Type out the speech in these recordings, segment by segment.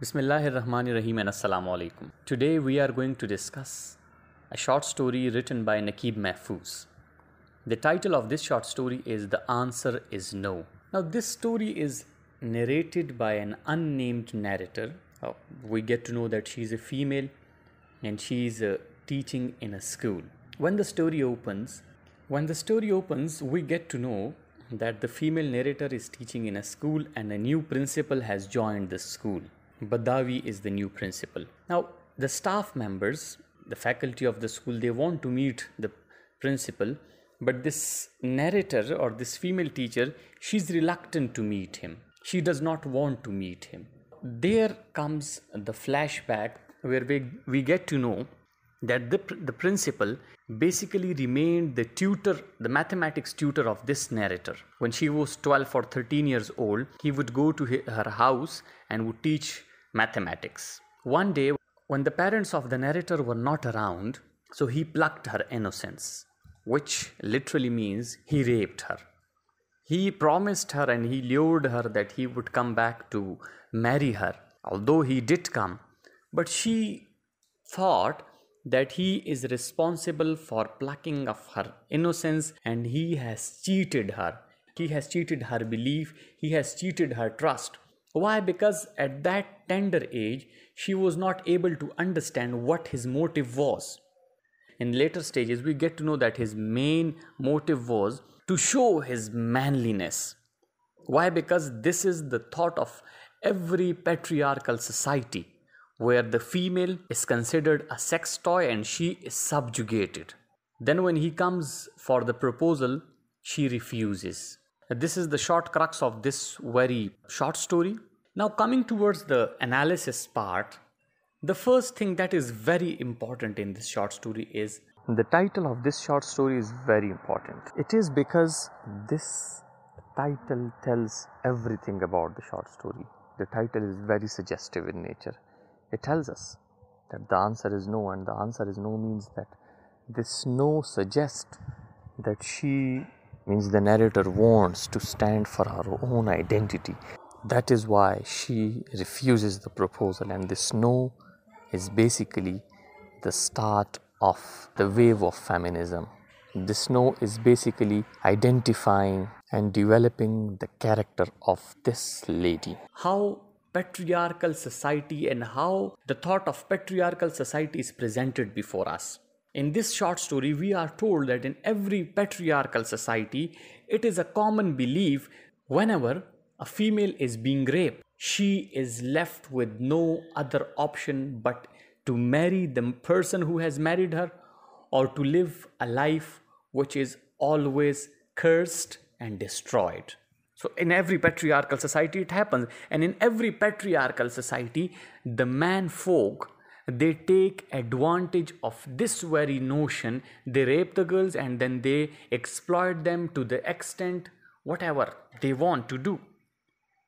Bismillahirrahmanirrahim and Assalamu alaikum. Today we are going to discuss a short story written by Nquib Mehfooz. The title of this short story is The Answer is No. Now this story is narrated by an unnamed narrator. We get to know that she is a female and she is teaching in a school. When the story opens, we get to know that the female narrator is teaching in a school and a new principal has joined the school. Badawi is the new principal. Now, the staff members, the faculty of the school, they want to meet the principal, but this narrator or this female teacher, she's reluctant to meet him. She does not want to meet him. There comes the flashback where we get to know that the principal basically remained the tutor, the mathematics tutor of this narrator. When she was 12 or 13 years old, he would go to her house and would teach mathematics. One day, when the parents of the narrator were not around, so he plucked her innocence, which literally means he raped her. He promised her and he lured her that he would come back to marry her. Although he did come, but she thought that he is responsible for plucking of her innocence and he has cheated her. He has cheated her belief, he has cheated her trust. Why? Because at that tender age, she was not able to understand what his motive was. In later stages, we get to know that his main motive was to show his manliness. Why? Because this is the thought of every patriarchal society, where the female is considered a sex toy and she is subjugated. Then when he comes for the proposal, she refuses. This is the short crux of this very short story. Now coming towards the analysis part, the first thing that is very important in this short story is the title of this short story is very important. It is because this title tells everything about the short story. The title is very suggestive in nature. It tells us that the answer is no, and the answer is no means that this no suggests that she, means the narrator, wants to stand for her own identity. That is why she refuses the proposal, and this no is basically the start of the wave of feminism. This no is basically identifying and developing the character of this lady. How patriarchal society and how the thought of patriarchal society is presented before us. In this short story, we are told that in every patriarchal society, it is a common belief whenever a female is being raped, she is left with no other option but to marry the person who has married her or to live a life which is always cursed and destroyed. So in every patriarchal society it happens, and in every patriarchal society the man folk, they take advantage of this very notion. They rape the girls and then they exploit them to the extent whatever they want to do,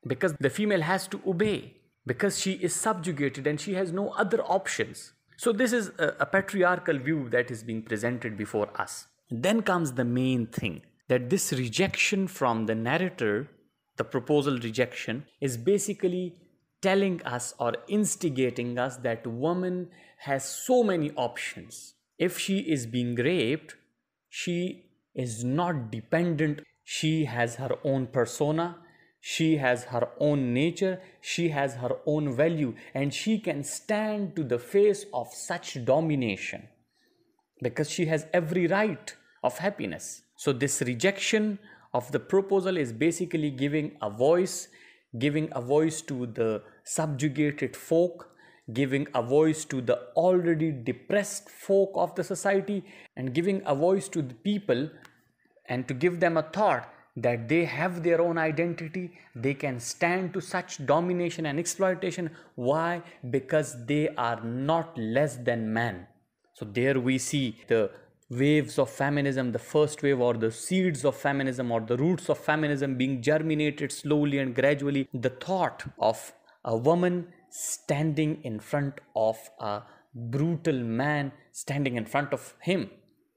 because the female has to obey, because she is subjugated and she has no other options. So this is a patriarchal view that is being presented before us. Then comes the main thing, that this rejection from the narrator, the proposal rejection, is basically telling us or instigating us that woman has so many options. If she is being raped, she is not dependent. She has her own persona, she has her own nature, she has her own value, and she can stand to the face of such domination because she has every right of happiness. So this rejection of the proposal is basically giving a voice to the subjugated folk, giving a voice to the already depressed folk of the society, and giving a voice to the people, and to give them a thought that they have their own identity, they can stand to such domination and exploitation. Why? Because they are not less than man. So there we see the waves of feminism, the first wave or the seeds of feminism or the roots of feminism being germinated slowly and gradually. The thought of a woman standing in front of a brutal man, standing in front of him,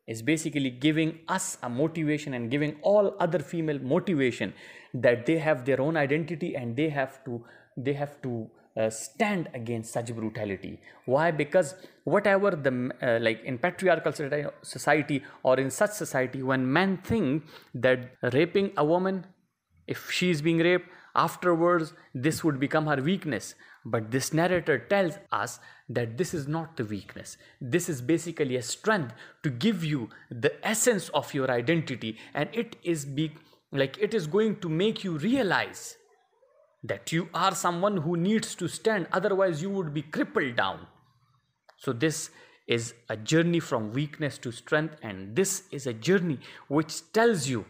is basically giving us a motivation and giving all other female motivation that they have their own identity and they have to stand against such brutality. Why? Because whatever like in patriarchal society or in such society, when men think that raping a woman, if she is being raped, afterwards this would become her weakness. But this narrator tells us that this is not the weakness. This is basically a strength to give you the essence of your identity, and it is going to make you realize that you are someone who needs to stand, otherwise you would be crippled down. So this is a journey from weakness to strength, and this is a journey which tells you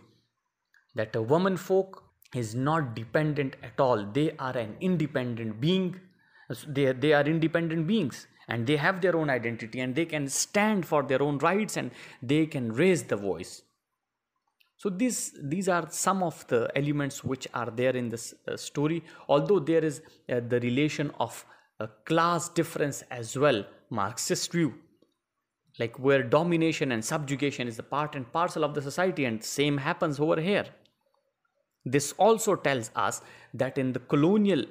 that a woman folk is not dependent at all. They are an independent being. They are independent beings, and they have their own identity, and they can stand for their own rights, and they can raise the voice. So these are some of the elements which are there in this story. Although there is the relation of a class difference as well, Marxist view, like where domination and subjugation is a part and parcel of the society, and same happens over here. This also tells us that in the colonial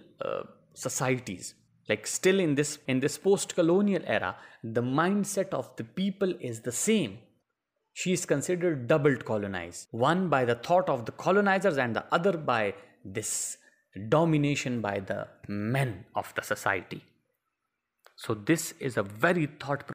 societies, like still in this post-colonial era, the mindset of the people is the same. She is considered double colonized, one by the thought of the colonizers and the other by this domination by the men of the society. So this is a very thought